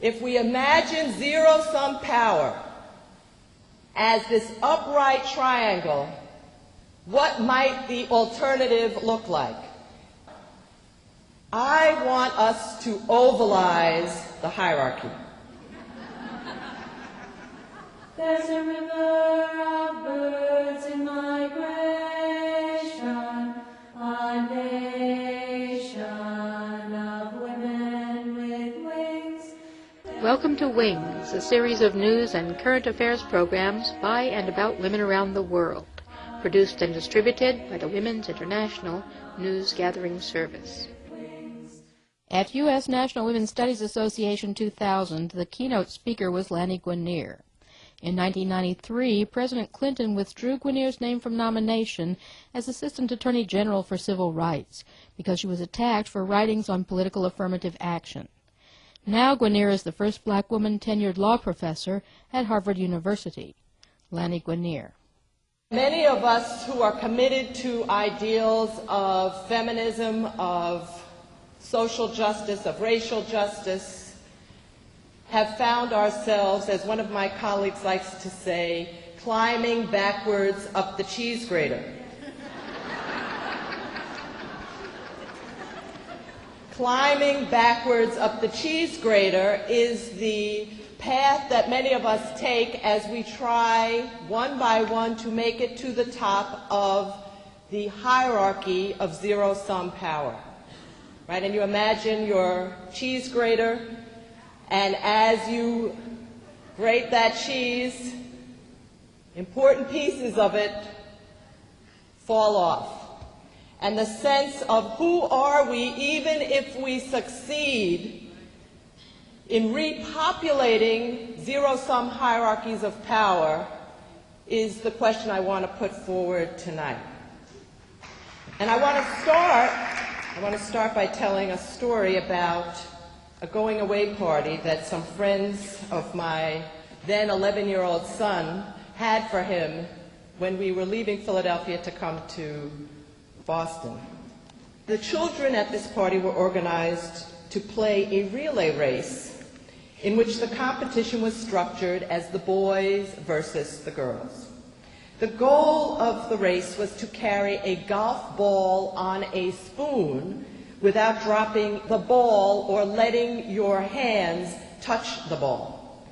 If we imagine zero-sum power as this upright triangle, what might the alternative look like? I want us to ovalize the hierarchy. There's a river of birds in migration, a nation of women with wings. Welcome to W.I.N.G.S, a series of news and current affairs programs by and about women around the world, produced and distributed by the Women's International News Gathering Service. At U.S. National Women's Studies Association 2000, the keynote speaker was Lani Guinier. In 1993, President Clinton withdrew Guinier's name from nomination as Assistant Attorney General for Civil Rights because she was attacked for writings on political affirmative action. Now Guinier is the first black woman tenured law professor at Harvard University. Lani Guinier. Many of us who are committed to ideals of feminism, of social justice, of racial justice, have found ourselves, as one of my colleagues likes to say, climbing backwards up the cheese grater. Climbing backwards up the cheese grater is the path that many of us take as we try, one by one, to make it to the top of the hierarchy of zero-sum power. Right? And you imagine your cheese grater, and as you grate that cheese, important pieces of it fall off. And the sense of who are we, even if we succeed in repopulating zero-sum hierarchies of power, is the question I want to put forward tonight. And I want to start by telling a story about a going-away party that some friends of my then 11-year-old son had for him when we were leaving Philadelphia to come to Boston. The children at this party were organized to play a relay race in which the competition was structured as the boys versus the girls. The goal of the race was to carry a golf ball on a spoon without dropping the ball or letting your hands touch the ball.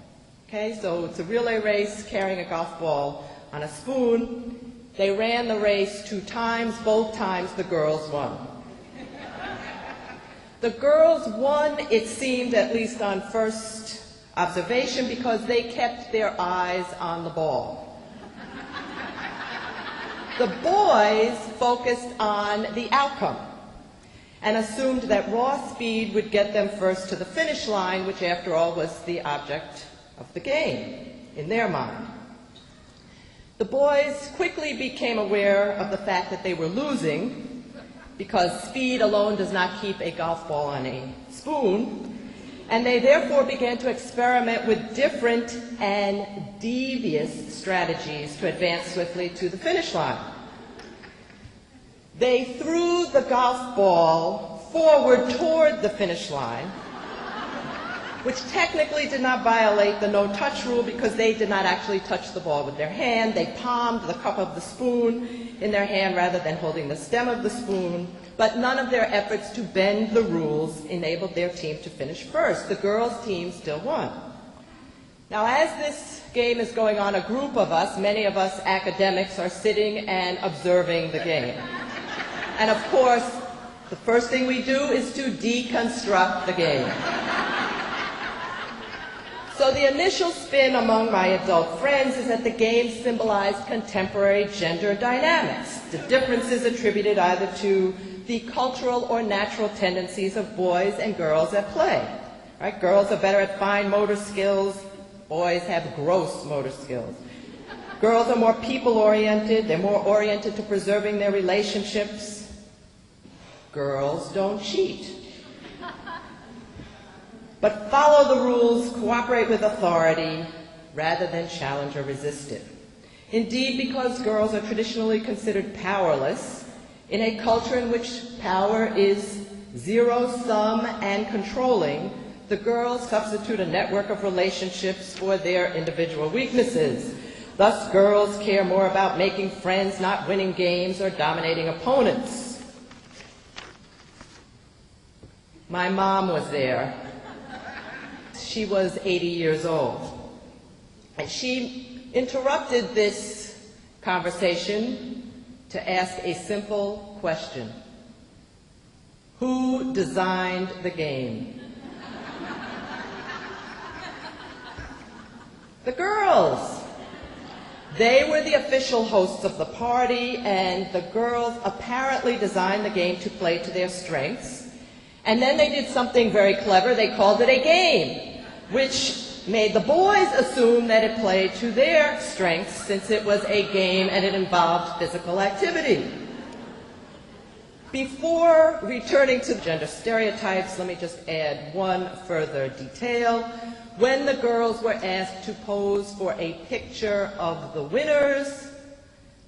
Okay, so it's a relay race carrying a golf ball on a spoon. They ran the race 2 times. Both times the girls won. The girls won, it seemed, at least on first observation, because they kept their eyes on the ball. The boys focused on the outcome and assumed that raw speed would get them first to the finish line, which after all was the object of the game in their mind. The boys quickly became aware of the fact that they were losing because speed alone does not keep a golf ball on a spoon, and they therefore began to experiment with different and devious strategies to advance swiftly to the finish line. They threw the golf ball forward toward the finish line, which technically did not violate the no-touch rule because they did not actually touch the ball with their hand. They palmed the cup of the spoon in their hand rather than holding the stem of the spoon, but none of their efforts to bend the rules enabled their team to finish first. The girls' team still won. Now, as this game is going on, a group of us, many of us academics, are sitting and observing the game. And of course, the first thing we do is to deconstruct the game. So the initial spin among my adult friends is that the game symbolized contemporary gender dynamics, the differences attributed either to the cultural or natural tendencies of boys and girls at play. Right? Girls are better at fine motor skills, boys have gross motor skills. Girls are more people-oriented, they're more oriented to preserving their relationships. Girls don't cheat, but follow the rules, cooperate with authority, rather than challenge or resist it. Indeed, because girls are traditionally considered powerless, in a culture in which power is zero-sum and controlling, the girls substitute a network of relationships for their individual weaknesses. Thus, girls care more about making friends, not winning games or dominating opponents. My mom was there. She was 80 years old. And she interrupted this conversation to ask a simple question. Who designed the game? The girls. They were the official hosts of the party, and the girls apparently designed the game to play to their strengths. And then they did something very clever. They called it a game, which made the boys assume that it played to their strengths since it was a game and it involved physical activity. Before returning to gender stereotypes, let me just add one further detail. When the girls were asked to pose for a picture of the winners,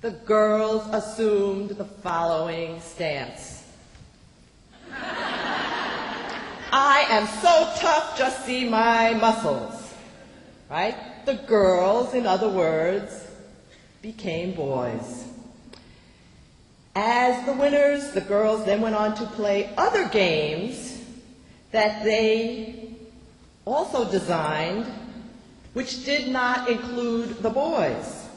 the girls assumed the following stance. I am so tough, just see my muscles. Right? The girls, in other words, became boys. As the winners, the girls then went on to play other games that they also designed, which did not include the boys.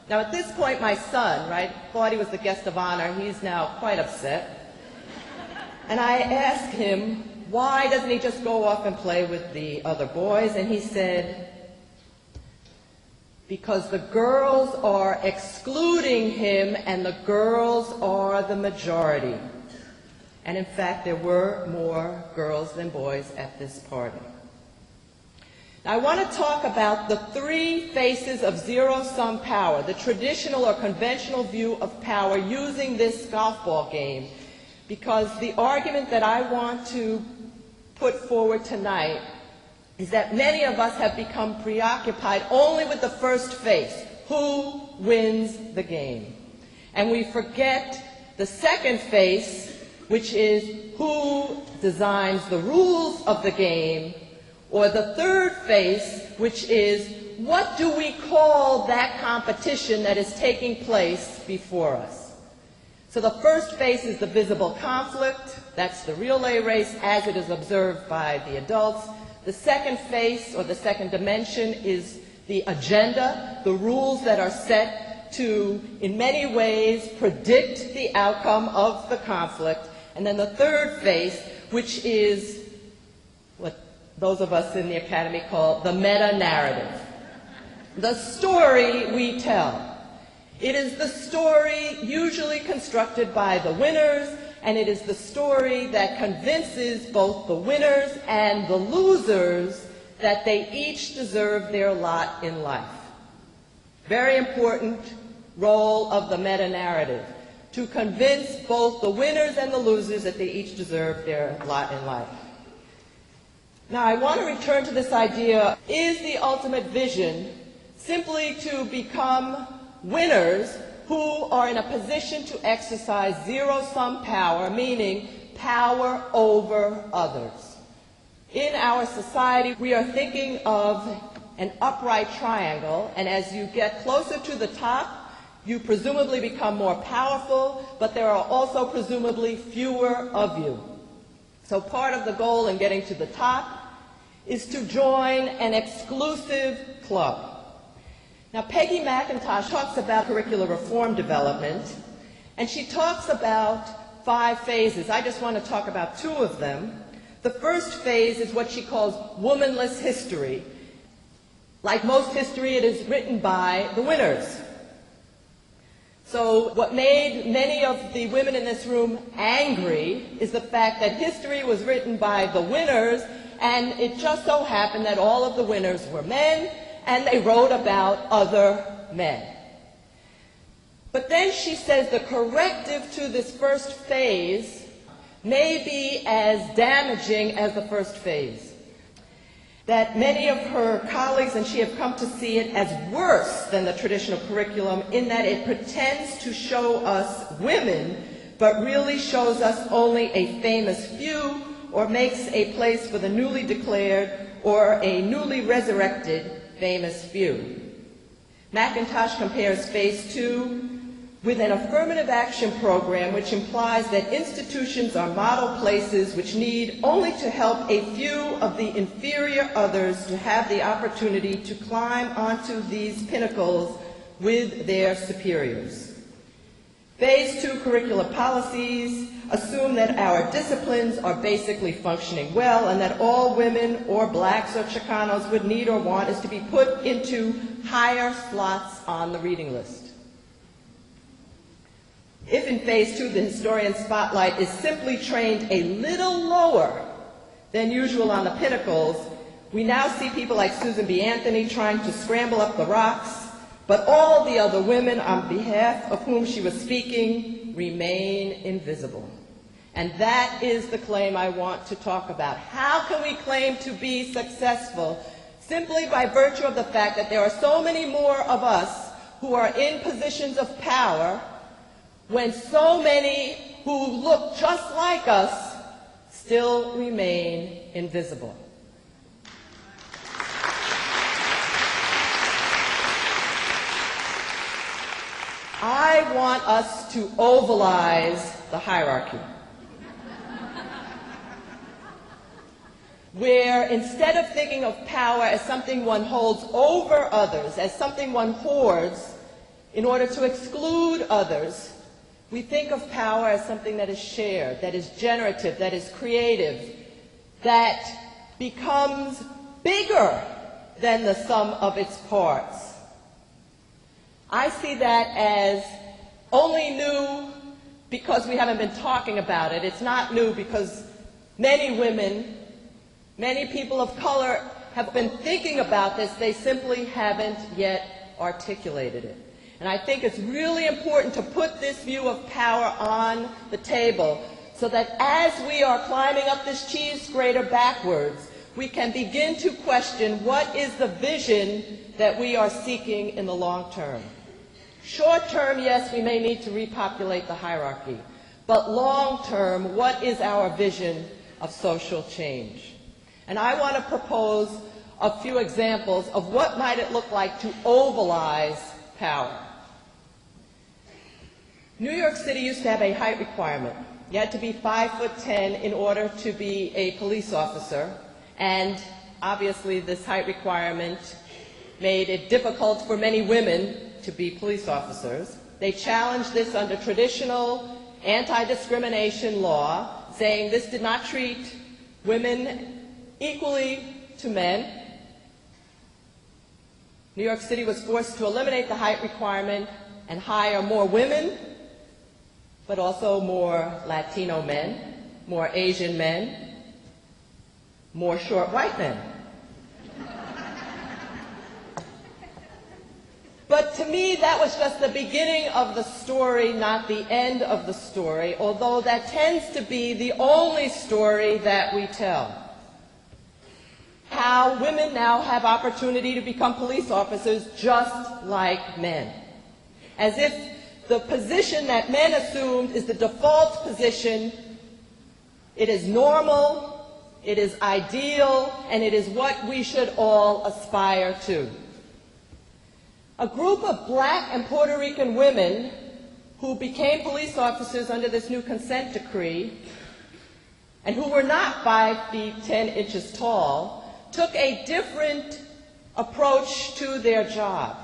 Now, at this point, my son, right, thought he was the guest of honor. He's now quite upset. And I asked him, why doesn't he just go off and play with the other boys? And he said, because the girls are excluding him and the girls are the majority. And in fact, there were more girls than boys at this party. Now, I want to talk about the three faces of zero-sum power, the traditional or conventional view of power using this golf ball game, because the argument that I want to put forward tonight is that many of us have become preoccupied only with the first face, who wins the game. And we forget the second face, which is who designs the rules of the game, or the third face, which is what do we call that competition that is taking place before us. So the first phase is the visible conflict. That's the relay race as it is observed by the adults. The second phase, or the second dimension, is the agenda, the rules that are set to, in many ways, predict the outcome of the conflict. And then the third phase, which is what those of us in the academy call the meta-narrative. The story we tell. It is the story usually constructed by the winners, and it is the story that convinces both the winners and the losers that they each deserve their lot in life. Very important role of the meta-narrative, to convince both the winners and the losers that they each deserve their lot in life. Now, I want to return to this idea, is the ultimate vision simply to become winners who are in a position to exercise zero-sum power, meaning power over others? In our society, we are thinking of an upright triangle, and as you get closer to the top, you presumably become more powerful, but there are also presumably fewer of you. So part of the goal in getting to the top is to join an exclusive club. Now, Peggy McIntosh talks about curricular reform development, and she talks about 5 phases. I just want to talk about 2 of them. The first phase is what she calls womanless history. Like most history, it is written by the winners. So what made many of the women in this room angry is the fact that history was written by the winners, and it just so happened that all of the winners were men, and they wrote about other men. But then she says the corrective to this first phase may be as damaging as the first phase. That many of her colleagues and she have come to see it as worse than the traditional curriculum in that it pretends to show us women, but really shows us only a famous few or makes a place for the newly declared or a newly resurrected famous few. McIntosh compares Phase 2 with an affirmative action program which implies that institutions are model places which need only to help a few of the inferior others to have the opportunity to climb onto these pinnacles with their superiors. Phase 2 curricular policies assume that our disciplines are basically functioning well and that all women or blacks or Chicanos would need or want is to be put into higher slots on the reading list. If in Phase 2 the historian spotlight is simply trained a little lower than usual on the pinnacles, we now see people like Susan B. Anthony trying to scramble up the rocks, but all the other women on behalf of whom she was speaking remain invisible. And that is the claim I want to talk about. How can we claim to be successful simply by virtue of the fact that there are so many more of us who are in positions of power when so many who look just like us still remain invisible? I want us to ovalize the hierarchy, where instead of thinking of power as something one holds over others, as something one hoards in order to exclude others, we think of power as something that is shared, that is generative, that is creative, that becomes bigger than the sum of its parts. I see that as only new because we haven't been talking about it. It's not new because many women, many people of color have been thinking about this. They simply haven't yet articulated it. And I think it's really important to put this view of power on the table so that as we are climbing up this cheese grater backwards, we can begin to question what is the vision that we are seeking in the long term. Short term, yes, we may need to repopulate the hierarchy, but long term, what is our vision of social change? And I want to propose a few examples of what might it look like to ovalize power. New York City used to have a height requirement. You had to be 5'10" in order to be a police officer, and obviously this height requirement made it difficult for many women to be police officers. They challenged this under traditional anti-discrimination law, saying this did not treat women equally to men. New York City was forced to eliminate the height requirement and hire more women, but also more Latino men, more Asian men, more short white men. But to me, that was just the beginning of the story, not the end of the story, although that tends to be the only story that we tell. How women now have opportunity to become police officers just like men. As if the position that men assumed is the default position. It is normal, it is ideal, and it is what we should all aspire to. A group of black and Puerto Rican women who became police officers under this new consent decree and who were not 5 feet 10 inches tall took a different approach to their job.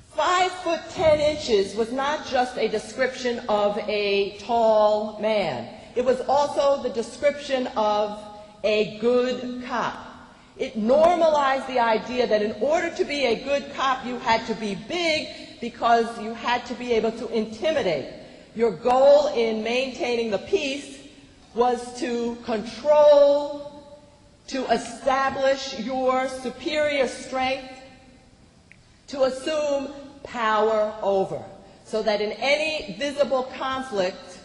5 foot 10 inches was not just a description of a tall man. It was also the description of a good cop. It normalized the idea that in order to be a good cop, you had to be big because you had to be able to intimidate. Your goal in maintaining the peace was to control, to establish your superior strength, to assume power over, so that in any visible conflict,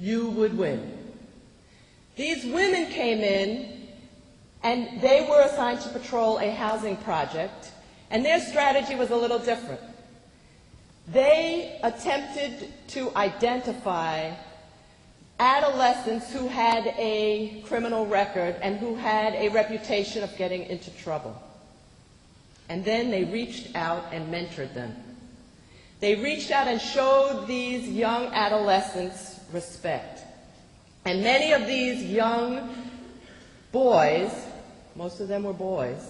you would win. These women came in, and they were assigned to patrol a housing project, and their strategy was a little different. They attempted to identify adolescents who had a criminal record and who had a reputation of getting into trouble. And then they reached out and mentored them. They reached out and showed these young adolescents respect. And many of these young boys, most of them were boys,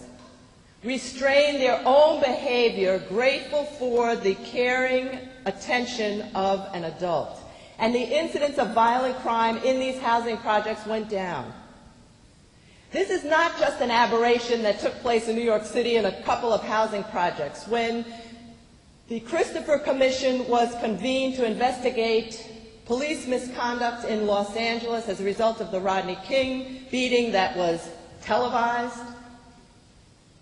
restrained their own behavior, grateful for the caring attention of an adult. And the incidence of violent crime in these housing projects went down. This is not just an aberration that took place in New York City in a couple of housing projects. When the Christopher Commission was convened to investigate police misconduct in Los Angeles as a result of the Rodney King beating that was televised,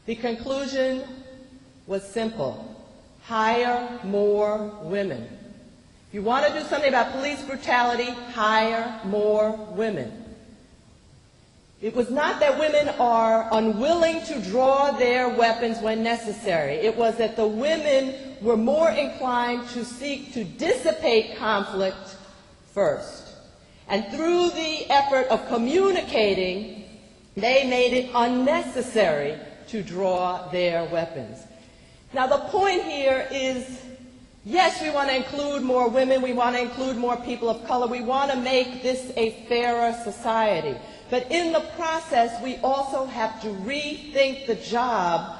the conclusion was simple: hire more women. If you want to do something about police brutality, hire more women. It was not that women are unwilling to draw their weapons when necessary. It was that the women were more inclined to seek to dissipate conflict first. And through the effort of communicating, they made it unnecessary to draw their weapons. Now, the point here is, yes, we want to include more women, we want to include more people of color, we want to make this a fairer society. But in the process, we also have to rethink the job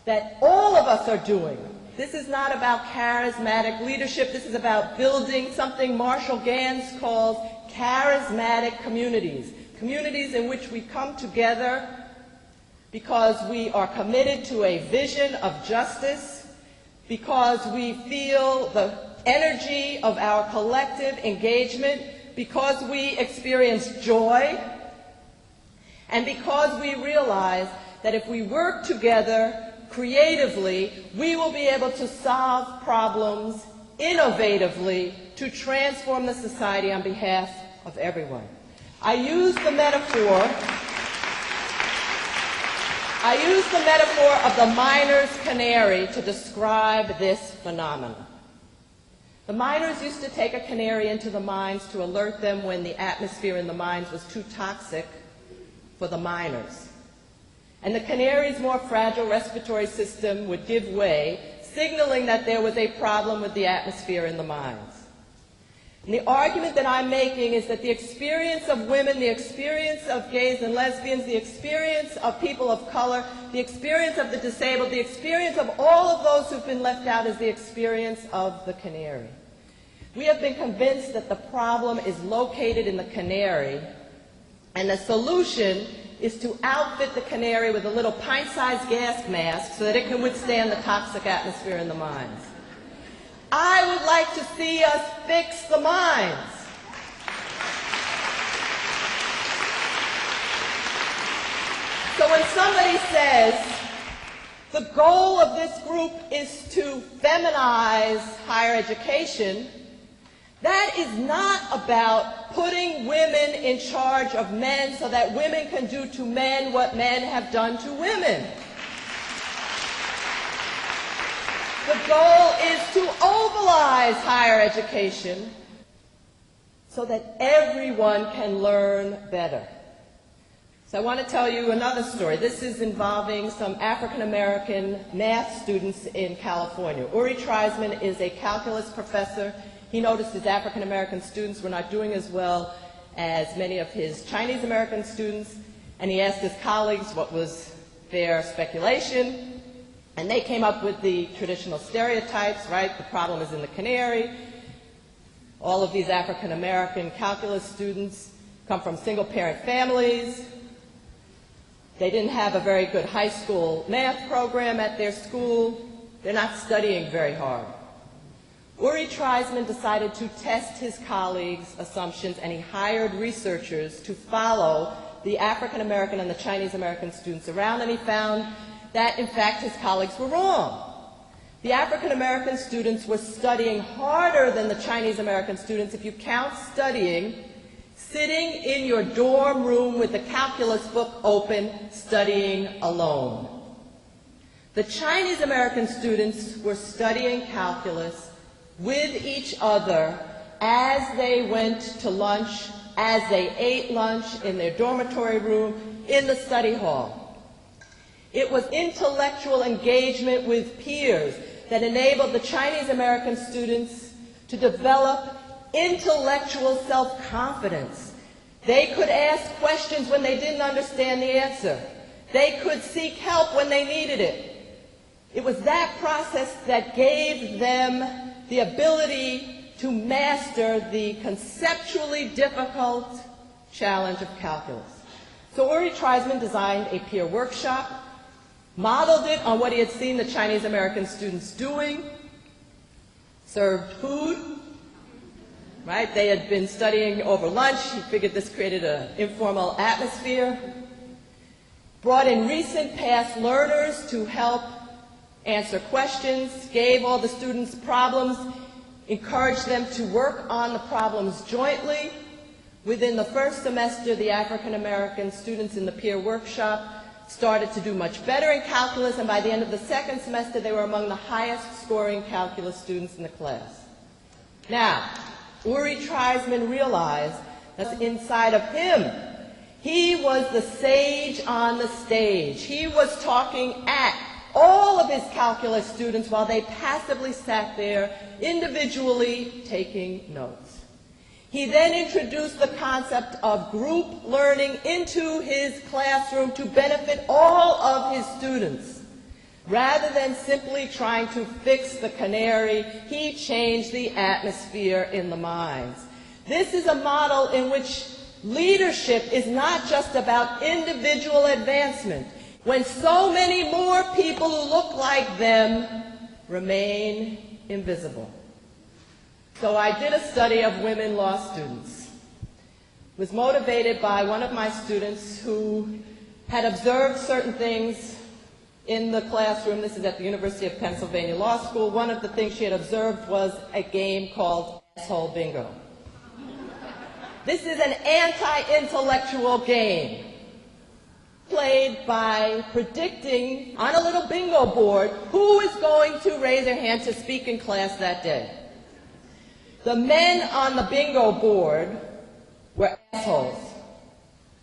that all of us are doing. This is not about charismatic leadership. This is about building something Marshall W.I.N.G.S calls charismatic communities. Communities in which we come together because we are committed to a vision of justice, because we feel the energy of our collective engagement, because we experience joy, and because we realize that if we work together creatively, we will be able to solve problems innovatively to transform the society on behalf of everyone. I use the metaphor of the miner's canary to describe this phenomenon. The miners used to take a canary into the mines to alert them when the atmosphere in the mines was too toxic for the miners. And the canary's more fragile respiratory system would give way, signaling that there was a problem with the atmosphere in the mines. And the argument that I'm making is that the experience of women, the experience of gays and lesbians, the experience of people of color, the experience of the disabled, the experience of all of those who've been left out is the experience of the canary. We have been convinced that the problem is located in the canary, and the solution is to outfit the canary with a little pint-sized gas mask so that it can withstand the toxic atmosphere in the mines. I would like to see us fix the mines. So when somebody says the goal of this group is to feminize higher education, that is not about putting women in charge of men so that women can do to men what men have done to women. The goal is to ovalize higher education so that everyone can learn better. So I want to tell you another story. This is involving some African-American math students in California. Uri Treisman is a calculus professor. He noticed his African-American students were not doing as well as many of his Chinese-American students, and he asked his colleagues what was their speculation, and they came up with the traditional stereotypes, right? The problem is in the canary. All of these African-American calculus students come from single-parent families. They didn't have a very good high school math program at their school. They're not studying very hard. Uri Treisman decided to test his colleagues' assumptions, and he hired researchers to follow the African-American and the Chinese-American students around, and he found that, in fact, his colleagues were wrong. The African-American students were studying harder than the Chinese-American students, if you count studying, sitting in your dorm room with the calculus book open, studying alone. The Chinese-American students were studying calculus with each other as they went to lunch as they ate lunch in their dormitory room, in the study hall. It was intellectual engagement with peers that enabled the Chinese American students to develop intellectual self-confidence. They could ask questions when they didn't understand the answer. They could seek help when they needed it. It was that process that gave them the ability to master the conceptually difficult challenge of calculus. So Uri Treisman designed a peer workshop, modeled it on what he had seen the Chinese American students doing, served food, right? They had been studying over lunch. He figured this created an informal atmosphere. Brought in recent past learners to help answer questions, gave all the students problems, encouraged them to work on the problems jointly. Within the first semester, the African American students in the peer workshop started to do much better in calculus, and by the end of the second semester, they were among the highest scoring calculus students in the class. Now, Uri Treisman realized that inside of him, he was the sage on the stage. He was talking at all of his calculus students while they passively sat there individually taking notes. He then introduced the concept of group learning into his classroom to benefit all of his students. Rather than simply trying to fix the canary, he changed the atmosphere in the minds. This is a model in which leadership is not just about individual advancement, when so many more people who look like them remain invisible. So I did a study of women law students. It was motivated by one of my students who had observed certain things in the classroom. This is at the University of Pennsylvania Law School. One of the things she had observed was a game called asshole bingo. This is an anti-intellectual game played by predicting on a little bingo board who is going to raise their hand to speak in class that day. The men on the bingo board were assholes.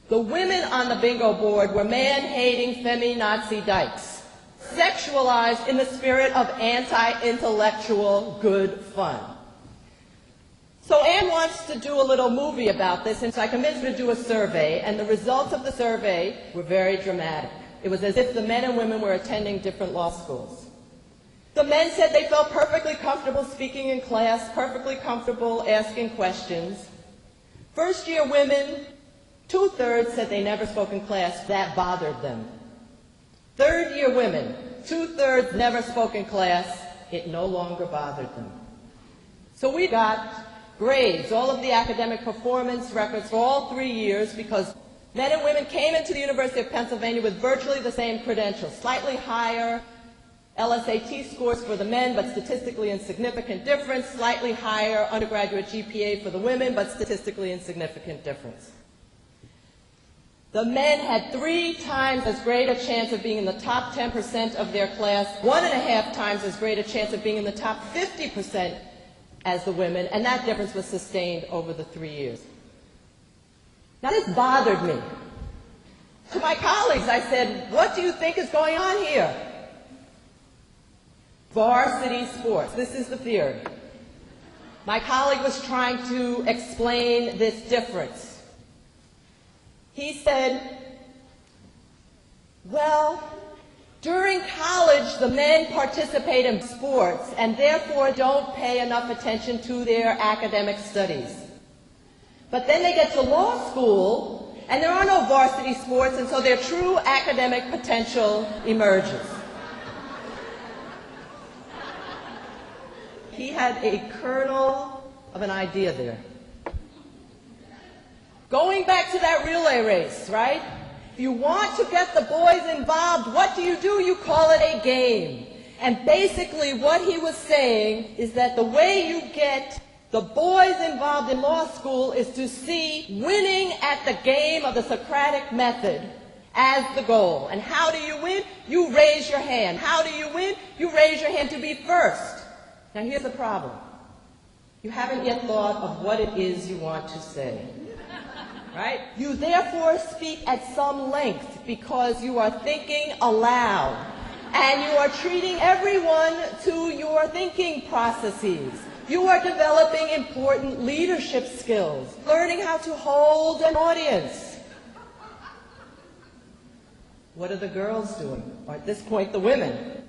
The women on the bingo board were man-hating femi-Nazi dykes, sexualized in the spirit of anti-intellectual good fun. So Anne wants to do a little movie about this, and so I convinced her to do a survey, and the results of the survey were very dramatic. It was as if the men and women were attending different law schools. The men said they felt perfectly comfortable speaking in class, perfectly comfortable asking questions. First-year women, 2/3 said they never spoke in class. That bothered them. Third-year women, 2/3 never spoke in class. It no longer bothered them. So we got grades, all of the academic performance records for all 3 years, because men and women came into the University of Pennsylvania with virtually the same credentials, slightly higher LSAT scores for the men, but statistically insignificant difference, slightly higher undergraduate GPA for the women, but statistically insignificant difference. The men had 3 times as great a chance of being in the top 10% of their class, 1.5 times as great a chance of being in the top 50% as the women, and that difference was sustained over the 3 years. Now this bothered me. To my colleagues, I said, what do you think is going on here? Varsity sports. This is the theory. My colleague was trying to explain this difference. He said, well, during college, the men participate in sports and therefore don't pay enough attention to their academic studies. But then they get to law school, and there are no varsity sports, and so their true academic potential emerges. He had a kernel of an idea there. Going back to that relay race, right? If you want to get the boys involved, what do? You call it a game. And basically what he was saying is that the way you get the boys involved in law school is to see winning at the game of the Socratic method as the goal. And how do you win? You raise your hand. How do you win? You raise your hand to be first. Now here's the problem. You haven't yet thought of what it is you want to say. right? You therefore speak at some length because you are thinking aloud and you are treating everyone to your thinking processes. You are developing important leadership skills, learning how to hold an audience. What are the girls doing? Or at this point, the women.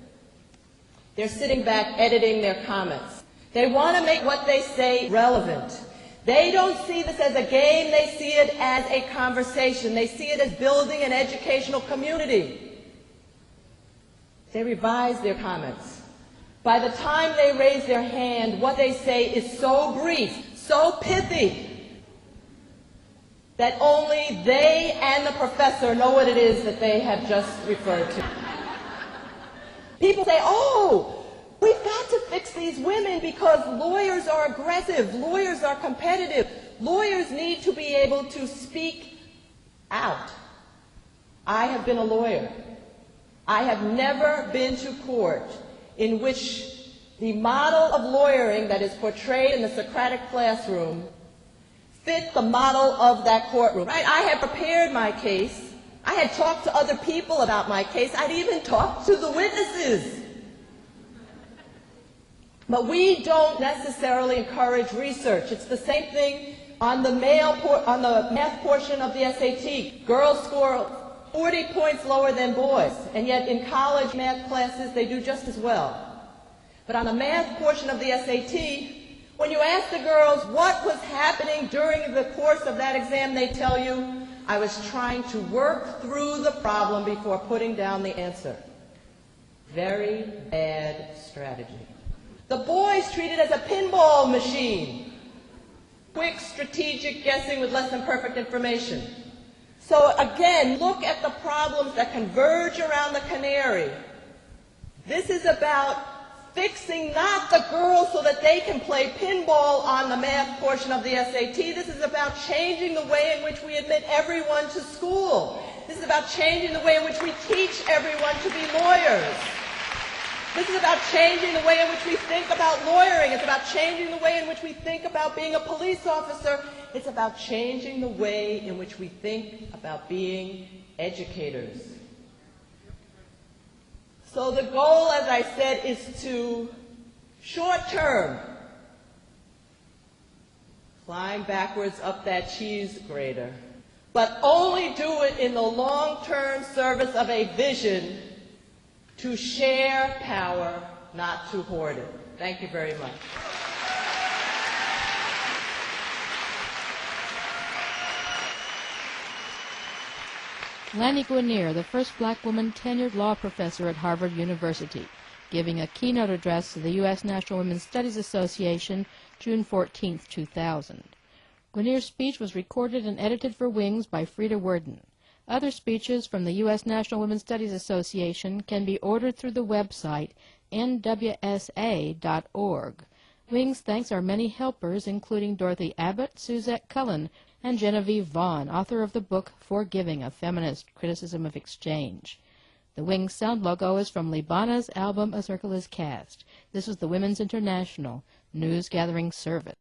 They're sitting back editing their comments. They want to make what they say relevant. They don't see this as a game, they see it as a conversation. They see it as building an educational community. They revise their comments. By the time they raise their hand, what they say is so brief, so pithy, that only they and the professor know what it is that they have just referred to. People say, oh, we've got to fix these women because lawyers are aggressive, lawyers are competitive, lawyers need to be able to speak out. I have been a lawyer. I have never been to court in which the model of lawyering that is portrayed in the Socratic classroom fit the model of that courtroom. Right? I had prepared my case. I had talked to other people about my case. I'd even talked to the witnesses. But we don't necessarily encourage research. It's the same thing on the math portion of the SAT. Girls score 40 points lower than boys, and yet in college math classes they do just as well. But on the math portion of the SAT, when you ask the girls what was happening during the course of that exam, they tell you, I was trying to work through the problem before putting down the answer. Very bad strategy. The boys treat it as a pinball machine. Quick, strategic guessing with less than perfect information. So again, look at the problems that converge around the canary. This is about fixing not the girls so that they can play pinball on the math portion of the SAT. This is about changing the way in which we admit everyone to school. This is about changing the way in which we teach everyone to be lawyers. This is about changing the way in which we think about lawyering. It's about changing the way in which we think about being a police officer. It's about changing the way in which we think about being educators. So the goal, as I said, is to, short-term, climb backwards up that cheese grater, but only do it in the long-term service of a vision to share power, not to hoard it. Thank you very much. Lani Guinier, the first black woman tenured law professor at Harvard University, giving a keynote address to the U.S. National Women's Studies Association, June 14, 2000. Guinier's speech was recorded and edited for W.I.N.G.S by Frida Werden. Other speeches from the U.S. National Women's Studies Association can be ordered through the website nwsa.org. W.I.N.G.S thanks our many helpers, including Dorothy Abbott, Suzette Cullen, and Genevieve Vaughn, author of the book Forgiving, a Feminist Criticism of Exchange. The W.I.N.G.S sound logo is from Libana's album A Circle is Cast. This is the Women's International News Gathering Service.